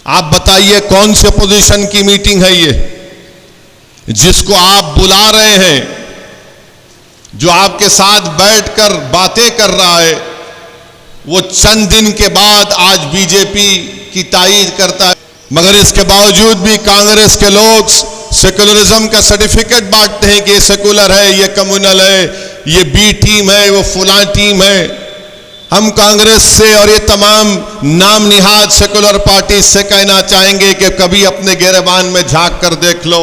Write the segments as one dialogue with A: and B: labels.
A: आप बताइए कौन से अपोजिशन की मीटिंग है ये, जिसको आप बुला रहे हैं, जो आपके साथ बैठकर बातें कर रहा है, वो चंद दिन के बाद आज बीजेपी की तायीद करता है। मगर इसके बावजूद भी कांग्रेस के लोग सेकुलरिज्म का सर्टिफिकेट बांटते हैं कि ये सेकुलर है, ये कम्युनल है, ये बी टीम है, वो फुला टीम है। हम कांग्रेस से और ये तमाम नाम निहाद सेकुलर पार्टी से कहना चाहेंगे कि कभी अपने गिरबान में झांक कर देख लो।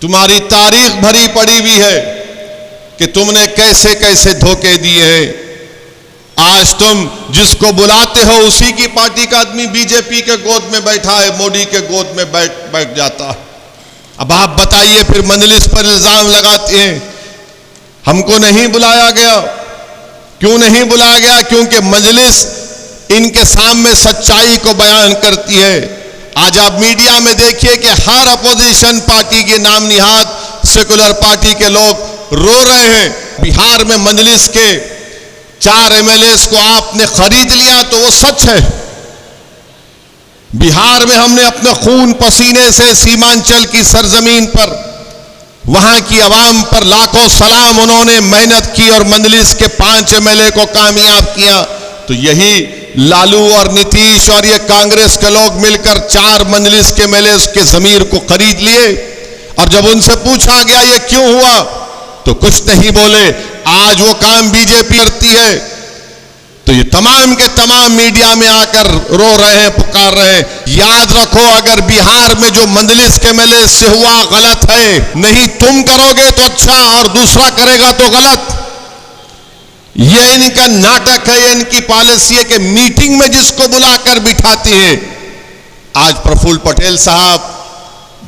A: तुम्हारी तारीख भरी पड़ी हुई है कि तुमने कैसे कैसे धोखे दिए हैं। आज तुम जिसको बुलाते हो उसी की पार्टी का आदमी बीजेपी के गोद में बैठा है, मोदी के गोद में बैठ जाता है। अब आप बताइए, फिर मजलिस पर इल्जाम लगाते हैं हमको नहीं बुलाया गया। क्यों नहीं बुलाया गया? क्योंकि मजलिस इनके सामने सच्चाई को बयान करती है। आज आप मीडिया में देखिए कि हर अपोजिशन पार्टी के नाम निहाद सेकुलर पार्टी के लोग रो रहे हैं। बिहार में मजलिस के 4 एमएलएस को आपने खरीद लिया तो वो सच है। बिहार में हमने अपने खून पसीने से सीमांचल की सरजमीन पर वहां की आवाम पर लाखों सलाम, उन्होंने मेहनत की और मजलिस के 5 एमएलए को कामयाब किया। तो यही लालू और नीतीश और ये कांग्रेस के लोग मिलकर 4 मजलिस के एमएलए के जमीर को खरीद लिए। और जब उनसे पूछा गया ये क्यों हुआ तो कुछ नहीं बोले। आज वो काम बीजेपी करती है तो ये तमाम के तमाम मीडिया में आकर रो रहे हैं, पुकार रहे हैं। याद रखो, अगर बिहार में जो मजलिस के एमएलए से हुआ गलत है, नहीं तुम करोगे तो अच्छा और दूसरा करेगा तो गलत। ये इनका नाटक है, ये इनकी पॉलिसी है कि मीटिंग में जिसको बुलाकर बिठाती है। आज प्रफुल्ल पटेल साहब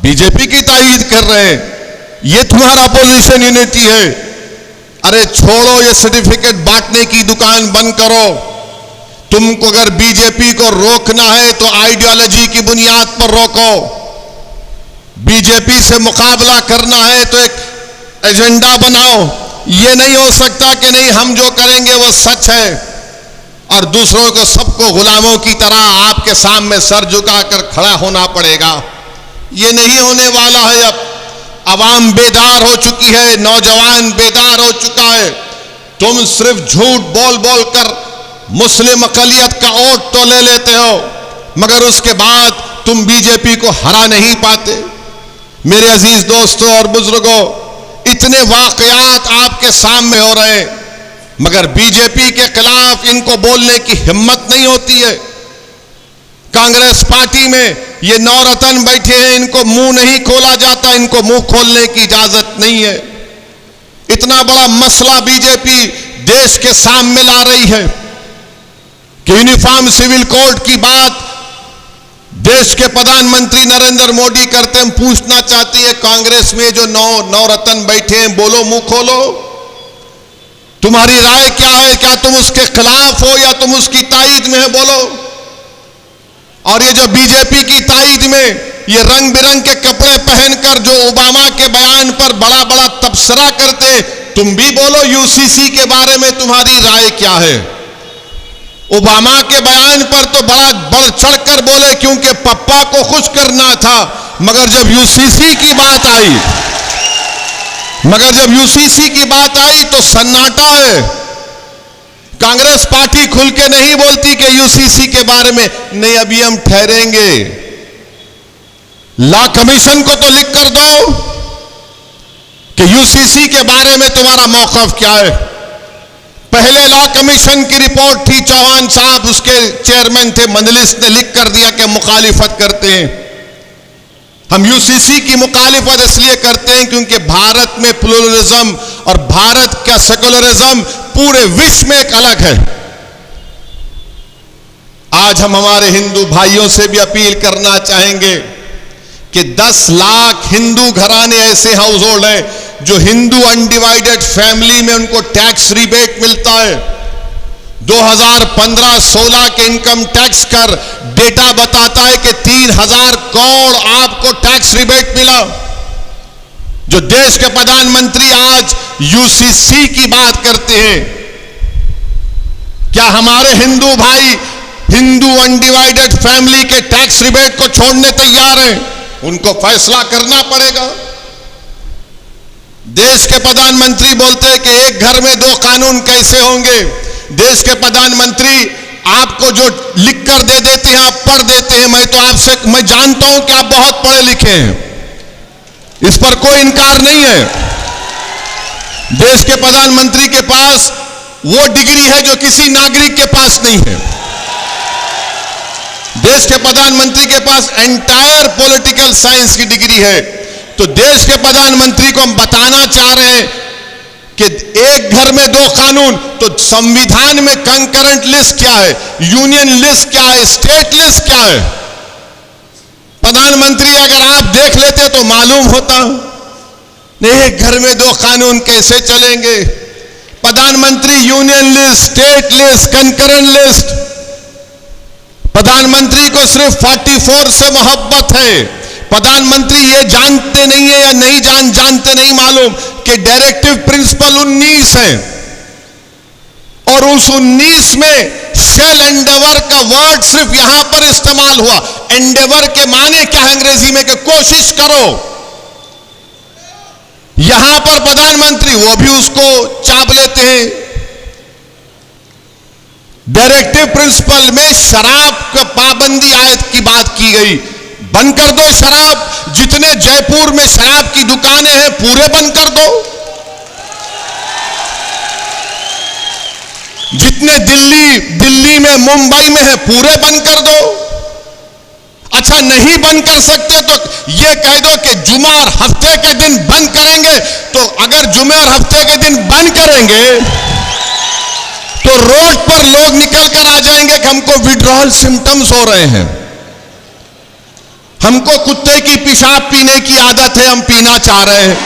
A: बीजेपी की तायीद कर रहे हैं, ये तुम्हारा अपोजिशन यूनिटी है। अरे छोड़ो, ये सर्टिफिकेट बांटने की दुकान बंद करो। तुमको अगर बीजेपी को रोकना है तो आइडियोलॉजी की बुनियाद पर रोको। बीजेपी से मुकाबला करना है तो एक एजेंडा बनाओ। ये नहीं हो सकता कि नहीं हम जो करेंगे वो सच है और दूसरों को सबको गुलामों की तरह आपके सामने सर झुकाकर खड़ा होना पड़ेगा। ये नहीं होने वाला है। अब आवाम बेदार हो चुकी है, नौजवान बेदार हो चुका है। तुम सिर्फ झूठ बोल बोल कर मुस्लिम अकलियत का वोट तो ले लेते हो, मगर उसके बाद तुम बीजेपी को हरा नहीं पाते। मेरे अजीज दोस्तों और बुजुर्गों, इतने वाकयात आपके सामने हो रहे हैं, मगर बीजेपी के खिलाफ इनको बोलने की हिम्मत नहीं होती है। कांग्रेस पार्टी में ये नौरतन बैठे हैं, इनको मुंह नहीं खोला जाता, इनको मुंह खोलने की इजाजत नहीं है। इतना बड़ा मसला बीजेपी देश के सामने ला रही है कि यूनिफॉर्म सिविल कोड की बात देश के प्रधानमंत्री नरेंद्र मोदी करते हैं। पूछना चाहती है कांग्रेस में जो नौरतन बैठे हैं, बोलो, मुंह खोलो, तुम्हारी राय क्या है? क्या तुम उसके खिलाफ हो या तुम उसकी तायीद में है? बोलो। और ये जो बीजेपी की तायीद में ये रंग बिरंग के कपड़े पहनकर जो ओबामा के बयान पर बड़ा बड़ा तबसरा करते, तुम भी बोलो यूसीसी के बारे में तुम्हारी राय क्या है? ओबामा के बयान पर तो बड़ा बढ़ चढ़कर बोले क्योंकि पप्पा को खुश करना था, मगर जब यूसीसी की बात आई तो सन्नाटा है। कांग्रेस पार्टी खुल के नहीं बोलती कि यूसीसी के बारे में नहीं, अभी हम ठहरेंगे। लॉ कमीशन को तो लिख कर दो कि यूसीसी के बारे में तुम्हारा मौक़िफ़ क्या है। पहले लॉ कमीशन की रिपोर्ट थी, चौहान साहब उसके चेयरमैन थे, मजलिस ने लिख कर दिया कि मुखालिफत करते हैं। हम यूसीसी की मुखालिफत इसलिए करते हैं क्योंकि भारत में प्लुरलिज्म और भारत का सेकुलरिज्म पूरे विश्व में एक अलग है। आज हम हमारे हिंदू भाइयों से भी अपील करना चाहेंगे कि 10 लाख हिंदू घराने ऐसे हाउस होल्ड हैं जो हिंदू अनडिवाइडेड फैमिली में उनको टैक्स रिबेट मिलता है। 2015-16 के इनकम टैक्स कर डेटा बताता है कि 3000 करोड़ आपको टैक्स रिबेट मिला। जो देश के प्रधानमंत्री आज यूसीसी की बात करते हैं, क्या हमारे हिंदू भाई हिंदू अनडिवाइडेड फैमिली के टैक्स रिबेट को छोड़ने तैयार हैं, उनको फैसला करना पड़ेगा। देश के प्रधानमंत्री बोलते हैं कि एक घर में दो कानून कैसे होंगे। देश के प्रधानमंत्री आपको जो लिख कर दे देते हैं आप पढ़ देते हैं। मैं जानता हूं कि आप बहुत पढ़े लिखे हैं, इस पर कोई इनकार नहीं है। देश के प्रधानमंत्री के पास वो डिग्री है जो किसी नागरिक के पास नहीं है। देश के प्रधानमंत्री के पास एंटायर पॉलिटिकल साइंस की डिग्री है। तो देश के प्रधानमंत्री को हम बताना चाह रहे हैं कि एक घर में दो कानून, तो संविधान में कंकरेंट लिस्ट क्या है, यूनियन लिस्ट क्या है, स्टेट लिस्ट क्या है। प्रधानमंत्री अगर आप देख लेते तो मालूम होता। एक घर में दो कानून कैसे चलेंगे। प्रधानमंत्री union list, state list, concurrent list. प्रधानमंत्री को सिर्फ 44 से मोहब्बत है। प्रधानमंत्री ये जानते नहीं है या नहीं जानते नहीं मालूम कि डायरेक्टिव प्रिंसिपल 19 है और उस 19 में शेल एंडेवर का वर्ड सिर्फ यहां पर इस्तेमाल हुआ। एंडेवर के माने क्या है अंग्रेजी में कि कोशिश करो। यहां पर प्रधानमंत्री वो भी उसको चाप लेते हैं। डायरेक्टिव प्रिंसिपल में शराब का पाबंदी आयत की बात की गई। बंद कर दो शराब। जितने जयपुर में शराब की दुकानें हैं पूरे बंद कर दो। जितने दिल्ली में मुंबई में है पूरे बंद कर दो। अच्छा नहीं बंद कर सकते तो ये कह दो कि जुमा और हफ्ते के दिन बंद करेंगे। तो अगर जुमे और हफ्ते के दिन बंद करेंगे तो रोड पर लोग निकल कर आ जाएंगे कि हमको विड्रॉल सिम्टम्स हो रहे हैं, हमको कुत्ते की पेशाब पीने की आदत है, हम पीना चाह रहे हैं।